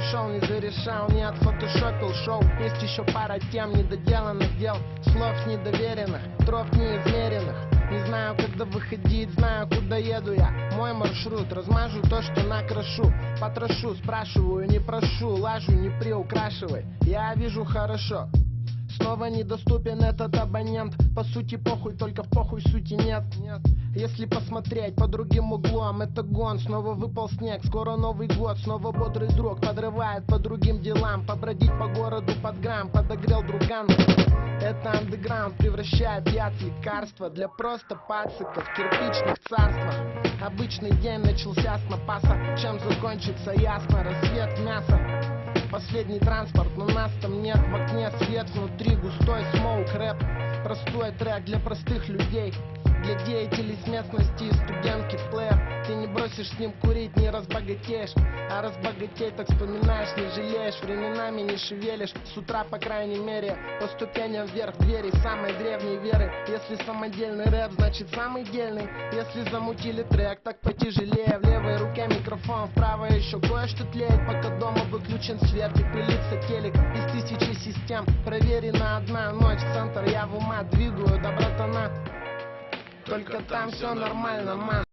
пришел, не зарешал, не отфотошопил шоу. Есть еще пара тем недоделанных дел, слов недоверенных, троп неизмеренных. Не знаю, когда выходить, знаю, куда еду я. Мой маршрут, размажу то, что накрошу. Потрошу, спрашиваю, не прошу, лажу, не приукрашивай. Я вижу хорошо. Снова недоступен этот абонент. По сути похуй, только в похуй сути нет. Если посмотреть по другим углом, это гон. Снова выпал снег, скоро Новый год. Снова бодрый друг подрывает по другим делам. Побродить по городу под грамм, подогрел друган. Это андеграунд превращает яд в лекарство для просто пациков в кирпичных царствах. Обычный день начался с напаса. Чем закончится ясно, рассвет мяса. Последний транспорт, но нас там нет. В окне свет, внутри густой смоук рэп. Простой трек для простых людей, для деятелей с местности и студентки плеер. Ты не бросишь с ним курить, не разбогатеешь. А разбогатей, так вспоминаешь, не жалеешь. Временами не шевелишь, с утра по крайней мере. По ступеням вверх двери самой древней веры. Если самодельный рэп, значит самый дельный. Если замутили трек, так потяжелее. В левой руке микрофон, в правой еще кое-что тлеет. Пока дома выключен свет и пылится телек. Из тысячи систем проверена одна ночь. Центр я в ума двигаю, да братана. Только там все нормально, ман.